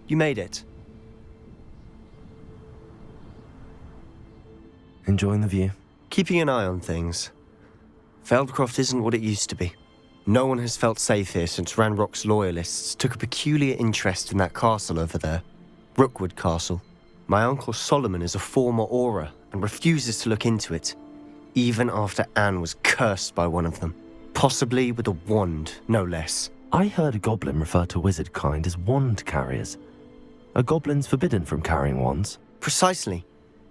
You made it. Enjoying the view? Keeping an eye on things. Feldcroft isn't what it used to be. No one has felt safe here since Ranrock's loyalists took a peculiar interest in that castle over there. Rookwood Castle. My uncle Solomon is a former Auror and refuses to look into it, even after Anne was cursed by one of them. Possibly with a wand, no less. I heard a goblin refer to wizard kind as wand carriers. Are goblins forbidden from carrying wands? Precisely.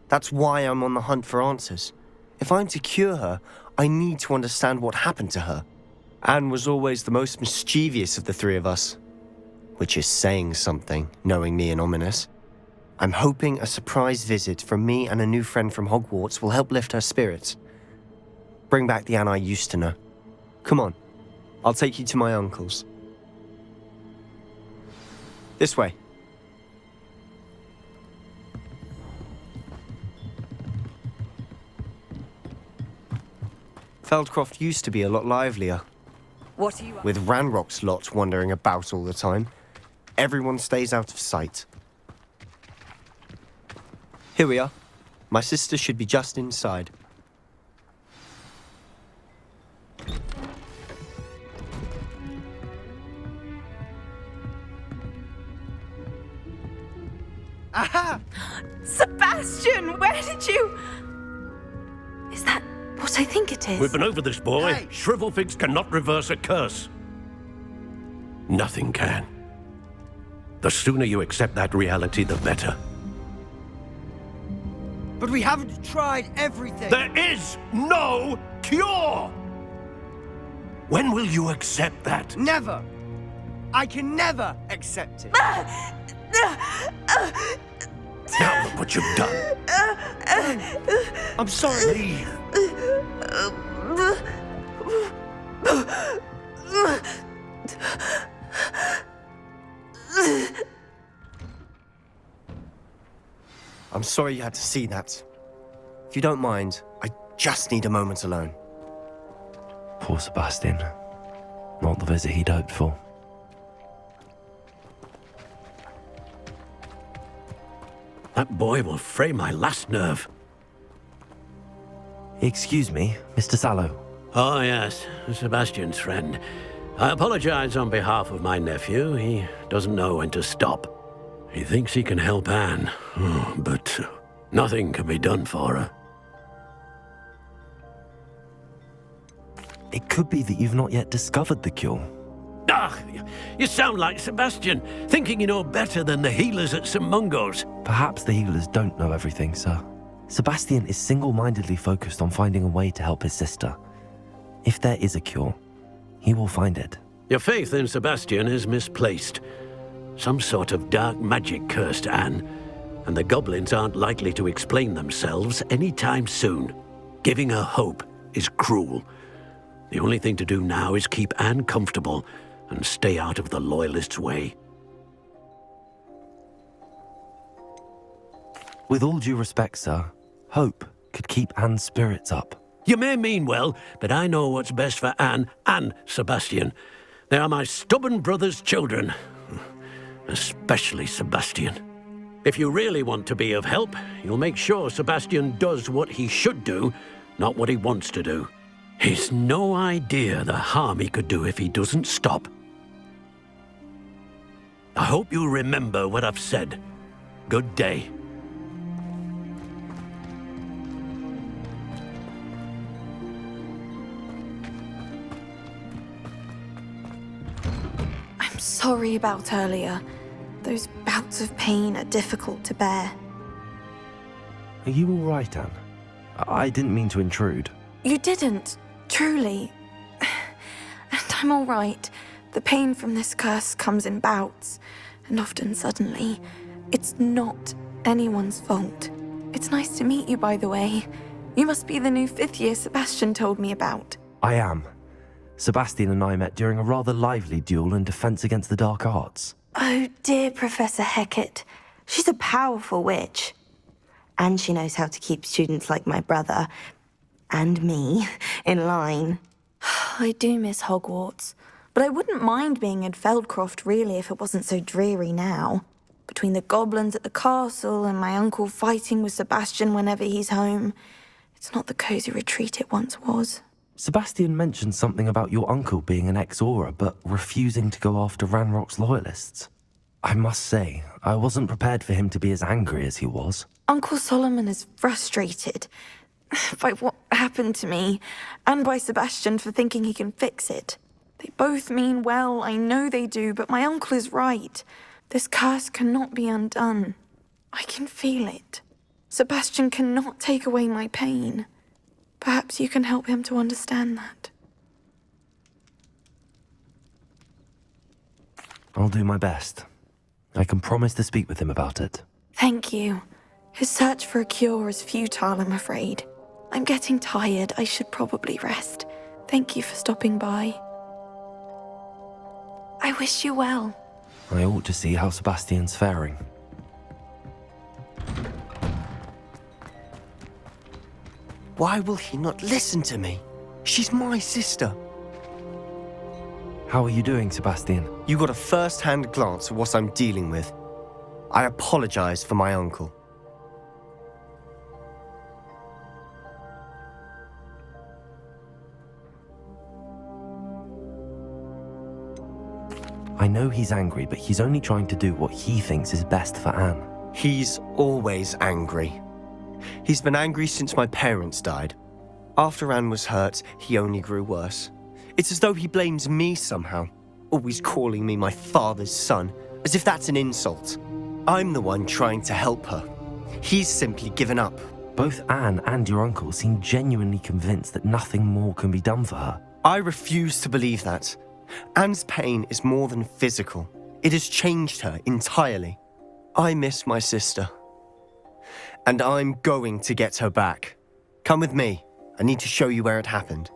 That's why I'm on the hunt for answers. If I'm to cure her, I need to understand what happened to her. Anne was always the most mischievous of the three of us. Which is saying something, knowing me and Ominous. I'm hoping a surprise visit from me and a new friend from Hogwarts will help lift her spirits. Bring back the Anne I used to know. Come on, I'll take you to my uncle's. This way. Feldcroft used to be a lot livelier. What are you... With Ranrock's lot wandering about all the time, everyone stays out of sight. Here we are. My sister should be just inside. Aha! Sebastian, where did you... Is that what I think it is? We've been over this, boy. Hey. Shrivelfigs cannot reverse a curse. Nothing can. The sooner you accept that reality, the better. But we haven't tried everything. There is no cure! When will you accept that? Never. I can never accept it. Now look what you've done. I'm sorry. Leave. I'm sorry you had to see that. If you don't mind, I just need a moment alone. Poor Sebastian. Not the visit he'd hoped for. That boy will fray my last nerve. Excuse me, Mr. Sallow. Oh, yes, Sebastian's friend. I apologize on behalf of my nephew. He doesn't know when to stop. He thinks he can help Anne, but nothing can be done for her. It could be that you've not yet discovered the cure. Ah, you sound like Sebastian, thinking you know better than the healers at St. Mungo's. Perhaps the healers don't know everything, sir. Sebastian is single-mindedly focused on finding a way to help his sister. If there is a cure, he will find it. Your faith in Sebastian is misplaced. Some sort of dark magic cursed Anne, and the goblins aren't likely to explain themselves anytime soon. Giving her hope is cruel. The only thing to do now is keep Anne comfortable and stay out of the Loyalists' way. With all due respect, sir, hope could keep Anne's spirits up. You may mean well, but I know what's best for Anne and Sebastian. They are my stubborn brother's children. Especially Sebastian. If you really want to be of help, you'll make sure Sebastian does what he should do, not what he wants to do. He's no idea the harm he could do if he doesn't stop. I hope you remember what I've said. Good day. I'm sorry about earlier. Those bouts of pain are difficult to bear. Are you all right, Anne? I didn't mean to intrude. You didn't, truly. And I'm all right. The pain from this curse comes in bouts, and often suddenly. It's not anyone's fault. It's nice to meet you, by the way. You must be the new fifth-year Sebastian told me about. I am. Sebastian and I met during a rather lively duel in defense against the dark arts. Oh, dear Professor Hecat. She's a powerful witch. And she knows how to keep students like my brother, and me, in line. I do miss Hogwarts, but I wouldn't mind being in Feldcroft, really, if it wasn't so dreary now. But between the goblins at the castle and my uncle fighting with Sebastian whenever he's home. It's not the cozy retreat it once was. Sebastian mentioned something about your uncle being an ex-Aura, but refusing to go after Ranrock's loyalists. I must say, I wasn't prepared for him to be as angry as he was. Uncle Solomon is frustrated by what happened to me, and by Sebastian for thinking he can fix it. They both mean well, I know they do, but my uncle is right. This curse cannot be undone. I can feel it. Sebastian cannot take away my pain. Perhaps you can help him to understand that. I'll do my best. I can promise to speak with him about it. Thank you. His search for a cure is futile, I'm afraid. I'm getting tired. I should probably rest. Thank you for stopping by. I wish you well. I ought to see how Sebastian's faring. Why will he not listen to me? She's my sister. How are you doing, Sebastian? You got a first-hand glance at what I'm dealing with. I apologize for my uncle. I know he's angry, but he's only trying to do what he thinks is best for Anne. He's always angry. He's been angry since my parents died. After Anne was hurt, he only grew worse. It's as though he blames me somehow, always calling me my father's son, as if that's an insult. I'm the one trying to help her. He's simply given up. Both Anne and your uncle seem genuinely convinced that nothing more can be done for her. I refuse to believe that. Anne's pain is more than physical. It has changed her entirely. I miss my sister. And I'm going to get her back. Come with me. I need to show you where it happened.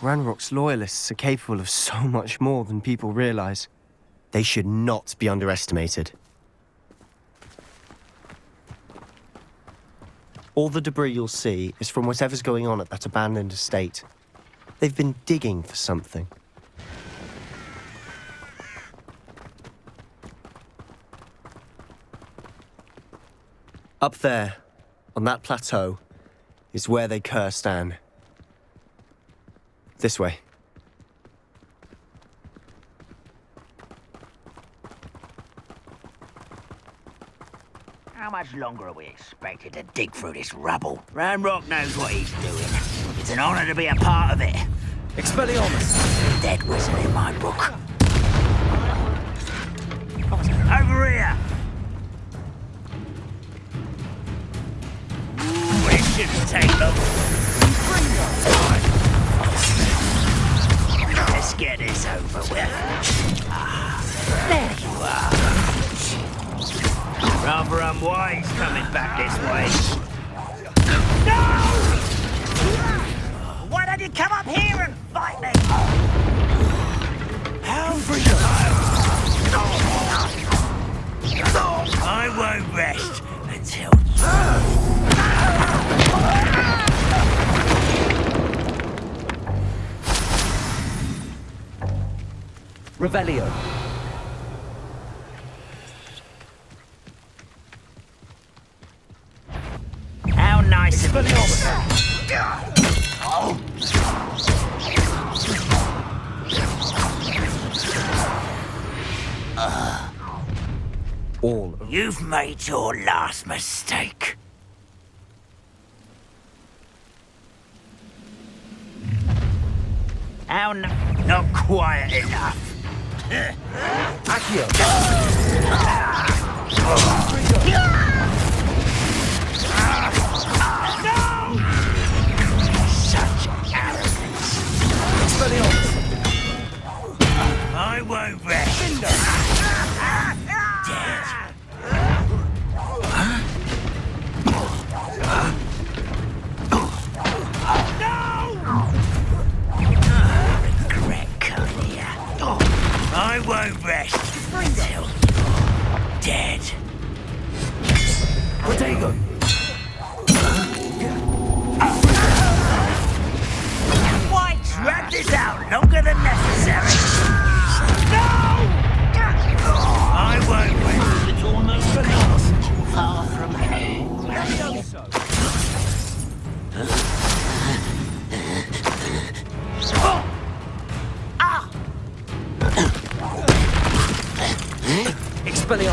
Ranrock's loyalists are capable of so much more than people realize. They should not be underestimated. All the debris you'll see is from whatever's going on at that abandoned estate. They've been digging for something. Up there, on that plateau, is where they cursed Anne. This way. How much longer are we expected to dig through this rubble? Ranrock knows what he's doing. It's an honor to be a part of it. Expelliarmus! Dead wizard in my book. Over here! Ooh, it shouldn't take long. Let's get this over with. There you are. Rather unwise coming back this way. No! Why don't you come up here and fight me? How for you? I won't rest until Revelio. How nice of you. All of You've made your last mistake. How not quiet enough. Such arrogance. I won't rest. Dead. Regret coming here. I won't rest until you're dead. Protego. Why drag this out longer than necessary? No!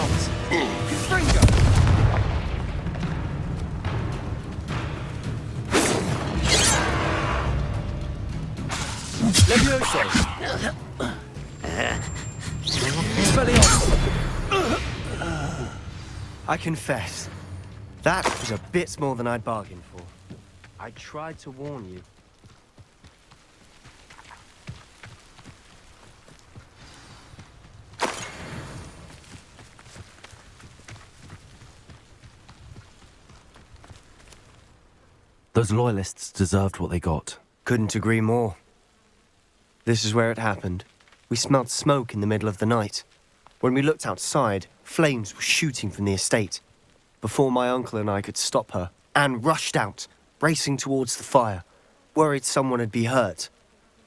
Expelliarmus! Confringo! Levioso! Expelliarmus! I confess, that was a bit more than I'd bargained for. I tried to warn you. Those loyalists deserved what they got. Couldn't agree more. This is where it happened. We smelled smoke in the middle of the night. When we looked outside, flames were shooting from the estate. Before my uncle and I could stop her, Anne rushed out, racing towards the fire, worried someone had been hurt.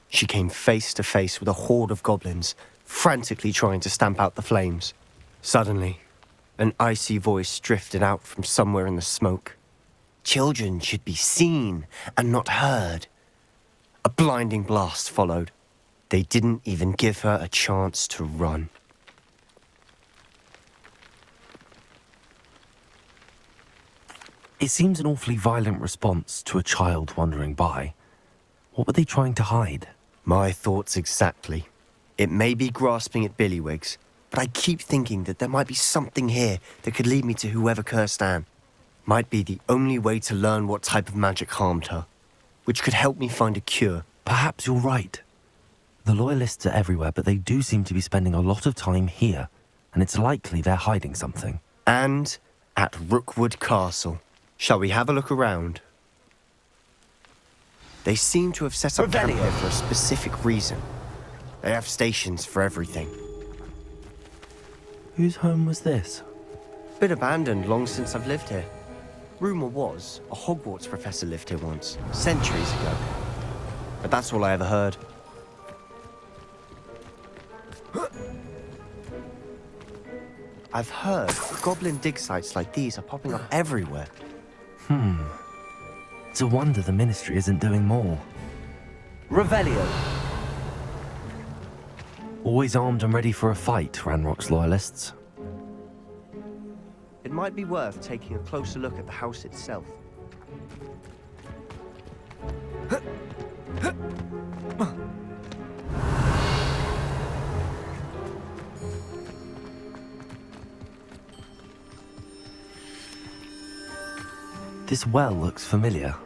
She came face to face with a horde of goblins, frantically trying to stamp out the flames. Suddenly, an icy voice drifted out from somewhere in the smoke. Children should be seen and not heard. A blinding blast followed. They didn't even give her a chance to run. It seems an awfully violent response to a child wandering by. What were they trying to hide? My thoughts exactly. It may be grasping at Billywigs, but I keep thinking that there might be something here that could lead me to whoever cursed Anne. Might be the only way to learn what type of magic harmed her, which could help me find a cure. Perhaps you're right. The loyalists are everywhere, but they do seem to be spending a lot of time here, and it's likely they're hiding something. And at Rookwood Castle. Shall we have a look around? They seem to have set up camp here for a specific reason. They have stations for everything. Whose home was this? Been abandoned long since I've lived here. Rumour was a Hogwarts professor lived here once, centuries ago. But that's all I ever heard. I've heard goblin dig sites like these are popping up everywhere. It's a wonder the Ministry isn't doing more. Revelio! Always armed and ready for a fight, Ranrock's loyalists. It might be worth taking a closer look at the house itself. This well looks familiar.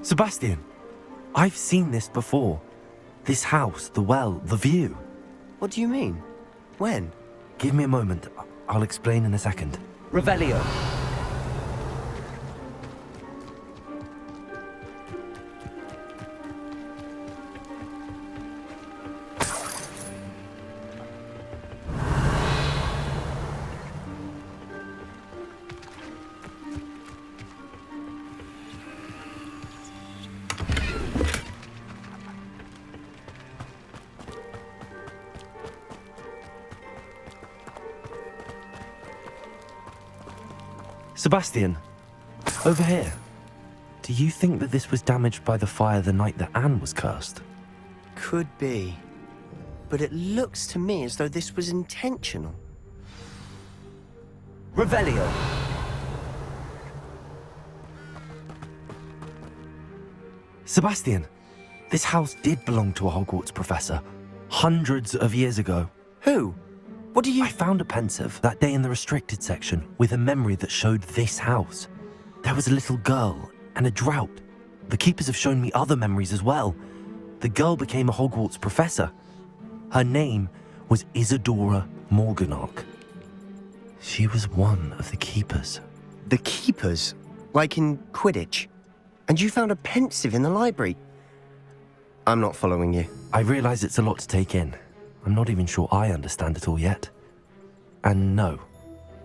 Sebastian! I've seen this before. This house, the well, the view. What do you mean? When? Give me a moment. I'll explain in a second. Revelio! Sebastian, over here. Do you think that this was damaged by the fire the night that Anne was cursed? Could be. But it looks to me as though this was intentional. Revelio! Sebastian, this house did belong to a Hogwarts professor. Hundreds of years ago. Who? What do you... I found a pensive that day in the restricted section with a memory that showed this house. There was a little girl and a drought. The keepers have shown me other memories as well. The girl became a Hogwarts professor. Her name was Isadora Morganach. She was one of the keepers. The keepers? Like in Quidditch? And you found a pensive in the library? I'm not following you. I realize it's a lot to take in. I'm not even sure I understand it all yet. And no,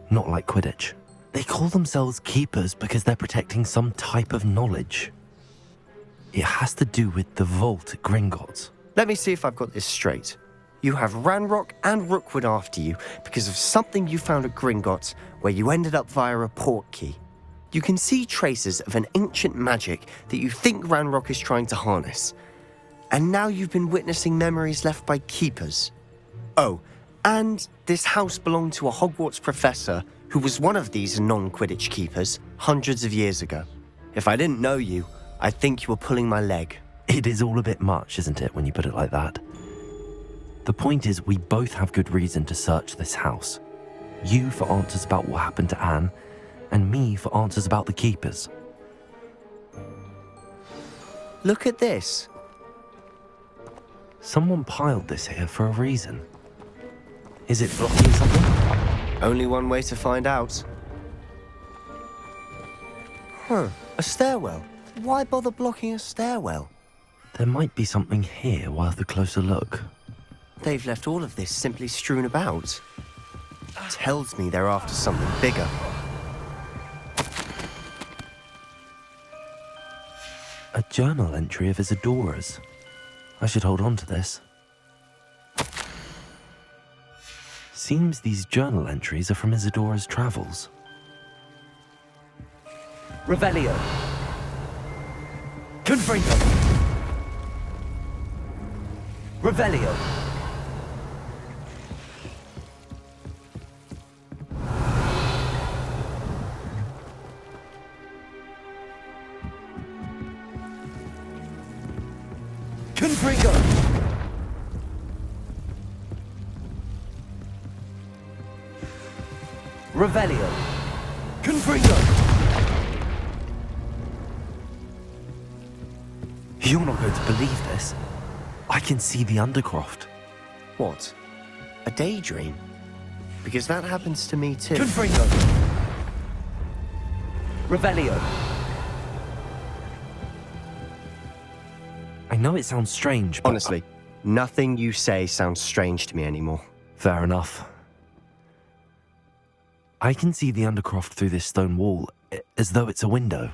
not like Quidditch. They call themselves keepers because they're protecting some type of knowledge. It has to do with the vault at Gringotts. Let me see if I've got this straight. You have Ranrock and Rookwood after you because of something you found at Gringotts where you ended up via a port key. You can see traces of an ancient magic that you think Ranrock is trying to harness. And now you've been witnessing memories left by keepers. Oh, and this house belonged to a Hogwarts professor who was one of these non-Quidditch keepers hundreds of years ago. If I didn't know you, I'd think you were pulling my leg. It is all a bit much, isn't it, when you put it like that? The point is, we both have good reason to search this house. You for answers about what happened to Anne, and me for answers about the keepers. Look at this. Someone piled this here for a reason. Is it blocking something? Only one way to find out. A stairwell. Why bother blocking a stairwell? There might be something here worth a closer look. They've left all of this simply strewn about. Tells me they're after something bigger. A journal entry of Isadora's. I should hold on to this. Seems these journal entries are from Isadora's travels. Revelio. Confringo. Revelio. Confringo. Revelio. Confringo. You're not going to believe this. I can see the Undercroft. What? A daydream? Because that happens to me too. Confringo. Revelio. I know it sounds strange, but... Honestly, nothing you say sounds strange to me anymore. Fair enough. I can see the Undercroft through this stone wall, as though it's a window.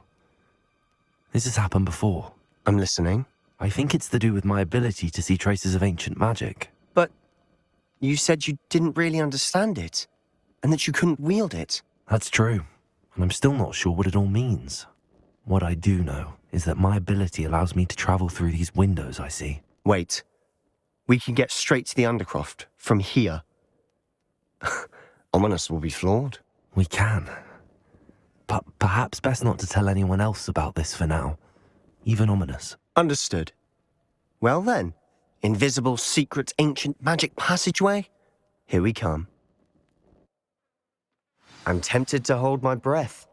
This has happened before. I'm listening. I think it's to do with my ability to see traces of ancient magic. But you said you didn't really understand it, and that you couldn't wield it. That's true, and I'm still not sure what it all means. What I do know is that my ability allows me to travel through these windows I see. Wait. We can get straight to the Undercroft from here. Ominous will be flawed. We can. But perhaps best not to tell anyone else about this for now. Even Ominous. Understood. Well then, invisible, secret, ancient magic passageway? Here we come. I'm tempted to hold my breath.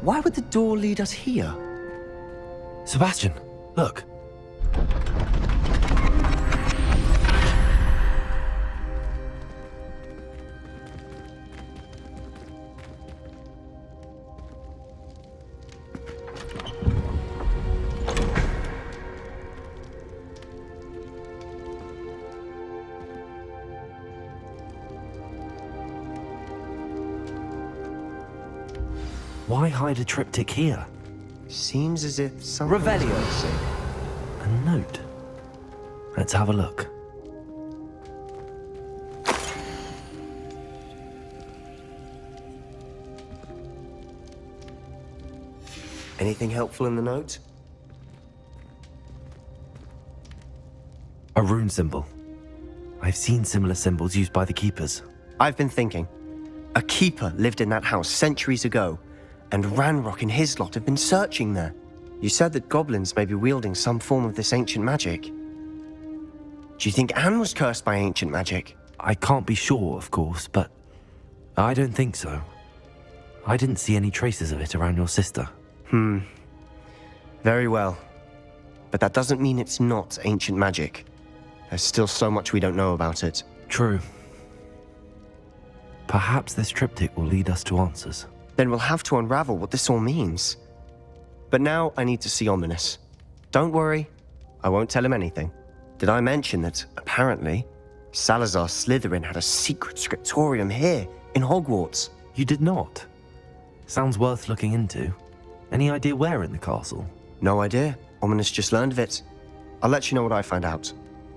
Why would the door lead us here? Sebastian, look. Why hide a triptych here? Seems as if something. Revelio. A note. Let's have a look. Anything helpful in the note? A rune symbol. I've seen similar symbols used by the keepers. I've been thinking. A keeper lived in that house centuries ago, and Ranrock and his lot have been searching there. You said that goblins may be wielding some form of this ancient magic. Do you think Anne was cursed by ancient magic? I can't be sure, of course, but I don't think so. I didn't see any traces of it around your sister. Very well. But that doesn't mean it's not ancient magic. There's still so much we don't know about it. True. Perhaps this triptych will lead us to answers. Then we'll have to unravel what this all means. But now I need to see Ominous. Don't worry, I won't tell him anything. Did I mention that, apparently, Salazar Slytherin had a secret scriptorium here, in Hogwarts? You did not? Sounds worth looking into. Any idea where in the castle? No idea. Ominous just learned of it. I'll let you know what I find out.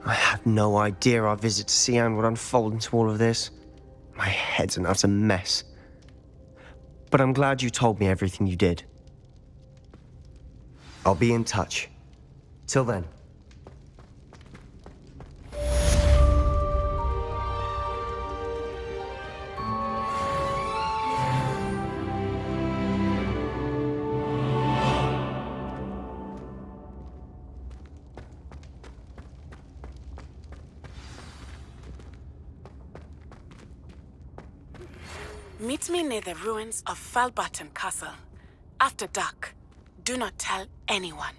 I had no idea our visit to Cian would unfold into all of this. My head's an utter mess. But I'm glad you told me everything you did. I'll be in touch. Till then. Meet me near the ruins of Falbaton Castle. After dark. Do not tell anyone.